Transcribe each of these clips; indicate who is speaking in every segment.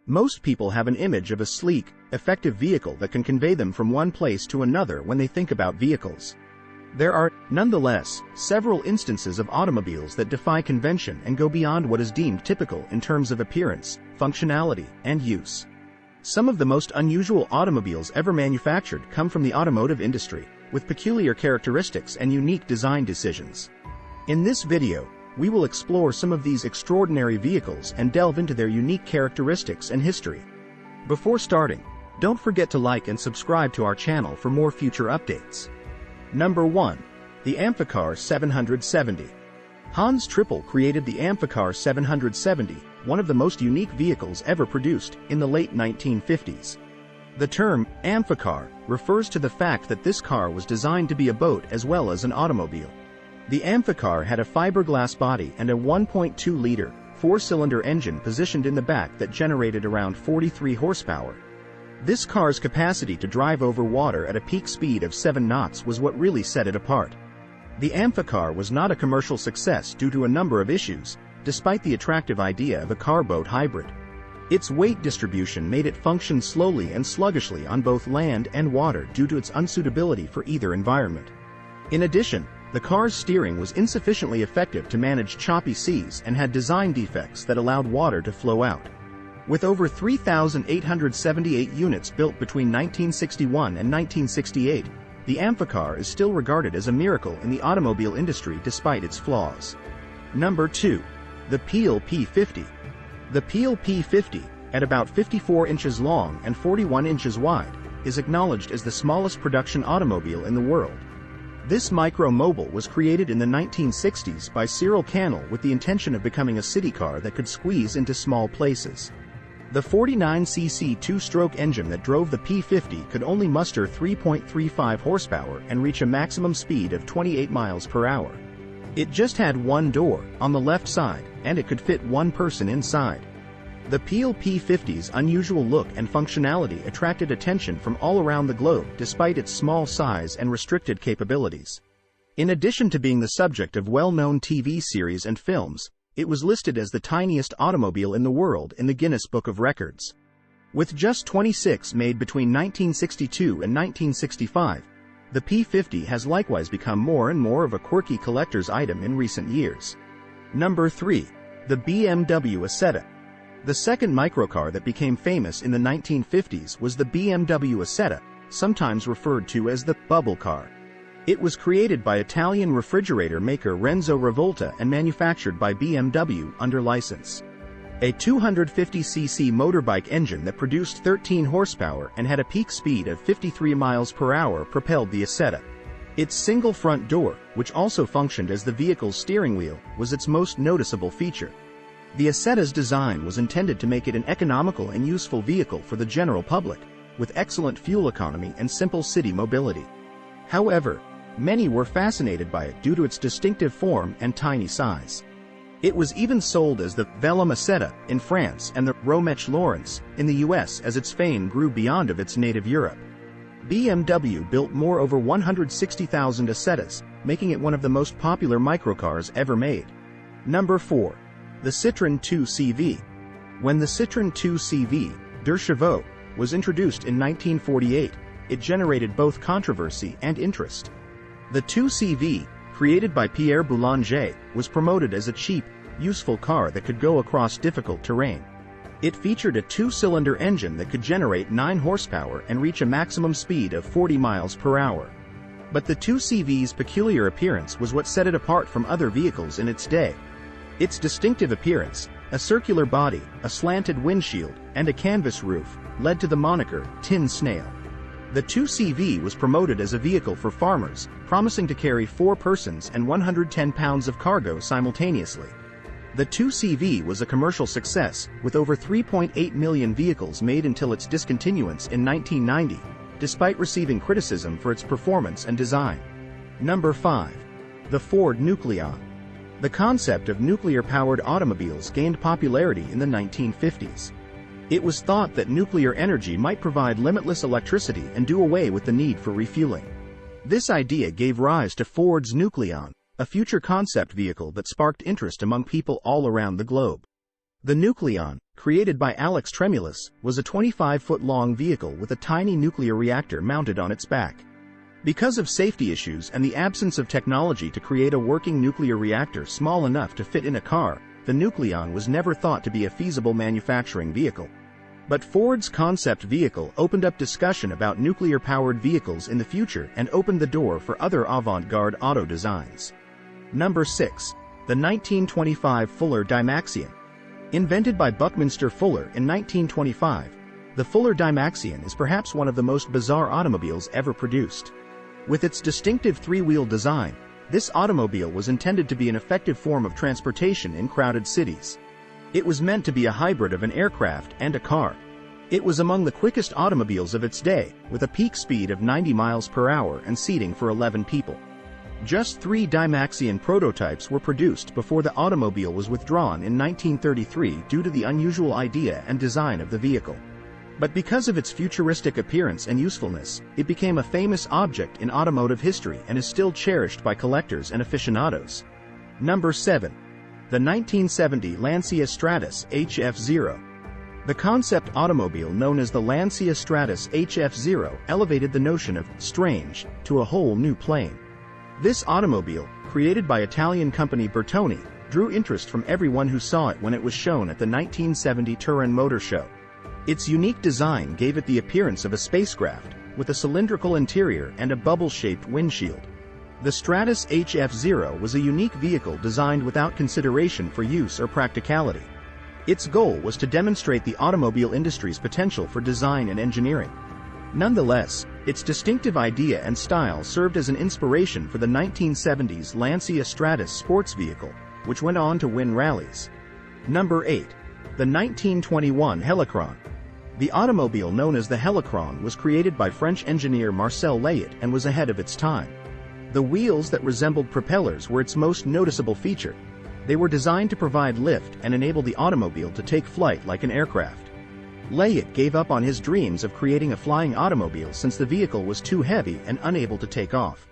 Speaker 1: Most people have an image of a sleek, effective vehicle that can convey them from one place to another when they think about vehicles. There are, nonetheless, several instances of automobiles that defy convention and go beyond what is deemed typical in terms of appearance, functionality, and use. Some of the most unusual automobiles ever manufactured come from the automotive industry, with peculiar characteristics and unique design decisions. In this video, we will explore some of these extraordinary vehicles and delve into their unique characteristics and history. Before starting, don't forget to like and subscribe to our channel for more future updates. Number 1. The AICAR 770. Hans Trippel created the AICAR 770, one of the most unique vehicles ever produced, in the late 1950s. The term AICAR refers to the fact that this car was designed to be a boat as well as an automobile. The AICAR had a fiberglass body and a 1.2-liter, 4-cylinder engine positioned in the back that generated around 43 horsepower. This car's capacity to drive over water at a peak speed of 7 knots was what really set it apart. The AICAR was not a commercial success due to a number of issues, despite the attractive idea of a car-boat hybrid. Its weight distribution made it function slowly and sluggishly on both land and water due to its unsuitability for either environment. In addition, the car's steering was insufficiently effective to manage choppy seas and had design defects that allowed water to flow out. With over 3,878 units built between 1961 and 1968, the AICAR is still regarded as a miracle in the automobile industry despite its flaws. Number 2. The Peel P50. The Peel P50, at about 54 inches long and 41 inches wide, is acknowledged as the smallest production automobile in the world. This micro-mobile was created in the 1960s by Cyril Cannell with the intention of becoming a city car that could squeeze into small places. The 49cc two-stroke engine that drove the P50 could only muster 3.35 horsepower and reach a maximum speed of 28 miles per hour. It just had one door, on the left side, and it could fit one person inside. The Peel P50's unusual look and functionality attracted attention from all around the globe despite its small size and restricted capabilities. In addition to being the subject of well-known TV series and films, it was listed as the tiniest automobile in the world in the Guinness Book of Records. With just 26 made between 1962 and 1965, the P50 has likewise become more and more of a quirky collector's item in recent years. Number 3. The BMW Aceta. The second microcar that became famous in the 1950s was the BMW Aceta, sometimes referred to as the bubble car. It was created by Italian refrigerator maker Renzo Revolta and manufactured by BMW under license. A 250cc motorbike engine that produced 13 horsepower and had a peak speed of 53 miles per hour propelled the Aceta. Its single front door, which also functioned as the vehicle's steering wheel, was its most noticeable feature. The Aceta's design was intended to make it an economical and useful vehicle for the general public, with excellent fuel economy and simple city mobility. However, many were fascinated by it due to its distinctive form and tiny size. It was even sold as the Velum Aceta in France and the Romech Lawrence in the US as its fame grew beyond of its native Europe. BMW built over 160,000 Acetas, making it one of the most popular microcars ever made. Number 4. The Citroen 2CV. When the Citroen 2CV, deux chevaux, was introduced in 1948, it generated both controversy and interest. The 2CV, created by Pierre Boulanger, was promoted as a cheap, useful car that could go across difficult terrain. It featured a 2-cylinder engine that could generate 9 horsepower and reach a maximum speed of 40 miles per hour. But the 2CV's peculiar appearance was what set it apart from other vehicles in its day. Its distinctive appearance, a circular body, a slanted windshield, and a canvas roof, led to the moniker Tin Snail. The 2CV was promoted as a vehicle for farmers, promising to carry 4 persons and 110 pounds of cargo simultaneously. The 2CV was a commercial success, with over 3.8 million vehicles made until its discontinuance in 1990, despite receiving criticism for its performance and design. Number 5. The Ford Nucleon. The concept of nuclear-powered automobiles gained popularity in the 1950s. It was thought that nuclear energy might provide limitless electricity and do away with the need for refueling. This idea gave rise to Ford's Nucleon, a future concept vehicle that sparked interest among people all around the globe. The Nucleon, created by Alex Tremulous, was a 25-foot-long vehicle with a tiny nuclear reactor mounted on its back. Because of safety issues and the absence of technology to create a working nuclear reactor small enough to fit in a car, the nucleon was never thought to be a feasible manufacturing vehicle. But Ford's concept vehicle opened up discussion about nuclear-powered vehicles in the future and opened the door for other avant-garde auto designs. Number 6. The 1925 Fuller Dymaxion. Invented by Buckminster Fuller in 1925, the Fuller Dymaxion is perhaps one of the most bizarre automobiles ever produced. With its distinctive three-wheel design, this automobile was intended to be an effective form of transportation in crowded cities. It was meant to be a hybrid of an aircraft and a car. It was among the quickest automobiles of its day, with a peak speed of 90 miles per hour and seating for 11 people. Just 3 Dymaxion prototypes were produced before the automobile was withdrawn in 1933 due to the unusual idea and design of the vehicle. But because of its futuristic appearance and usefulness, it became a famous object in automotive history and is still cherished by collectors and aficionados. Number 7. The 1970 Lania Stratus HF0. The concept automobile known as the Lania Stratus HF0 elevated the notion of strange to a whole new plane. This automobile, created by Italian company Bertoni, drew interest from everyone who saw it when it was shown at the 1970 Turin Motor Show. Its unique design gave it the appearance of a spacecraft, with a cylindrical interior and a bubble-shaped windshield. The Stratus HF0 was a unique vehicle designed without consideration for use or practicality. Its goal was to demonstrate the automobile industry's potential for design and engineering. Nonetheless, its distinctive idea and style served as an inspiration for the 1970s Lania Stratus sports vehicle, which went on to win rallies. Number 8. The 1921 Helicon. The automobile known as the Helicon was created by French engineer Marcel Layet and was ahead of its time. The wheels that resembled propellers were its most noticeable feature. They were designed to provide lift and enable the automobile to take flight like an aircraft. Layet gave up on his dreams of creating a flying automobile since the vehicle was too heavy and unable to take off.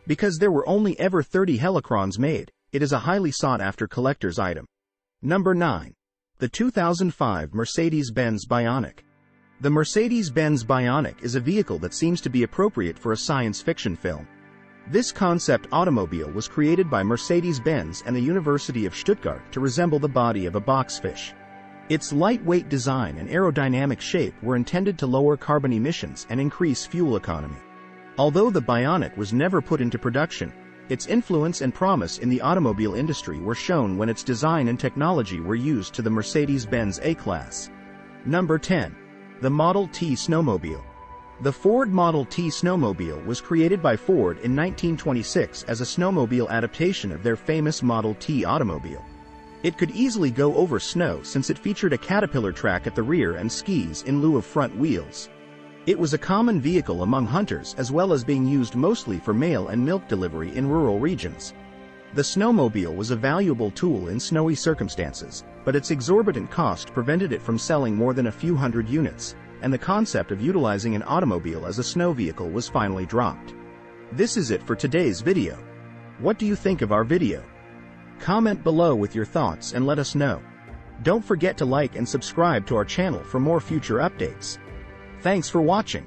Speaker 1: Because there were only ever 30 Helicons made, it is a highly sought-after collector's item. Number 9. The 2005 Mercedes-Benz Bionic. The Mercedes-Benz Bionic is a vehicle that seems to be appropriate for a science fiction film. This concept automobile was created by Mercedes-Benz and the University of Stuttgart to resemble the body of a boxfish. Its lightweight design and aerodynamic shape were intended to lower carbon emissions and increase fuel economy. Although the Bionic was never put into production, its influence and promise in the automobile industry were shown when its design and technology were used to the Mercedes-Benz A-Class. Number 10. The Model T Snowmobile. The Ford Model T Snowmobile was created by Ford in 1926 as a snowmobile adaptation of their famous Model T automobile. It could easily go over snow since it featured a caterpillar track at the rear and skis in lieu of front wheels. It was a common vehicle among hunters as well as being used mostly for mail and milk delivery in rural regions. The snowmobile was a valuable tool in snowy circumstances, but its exorbitant cost prevented it from selling more than a few hundred units, and the concept of utilizing an automobile as a snow vehicle was finally dropped. This is it for today's video. What do you think of our video? Comment below with your thoughts and let us know. Don't forget to like and subscribe to our channel for more future updates. Thanks for watching.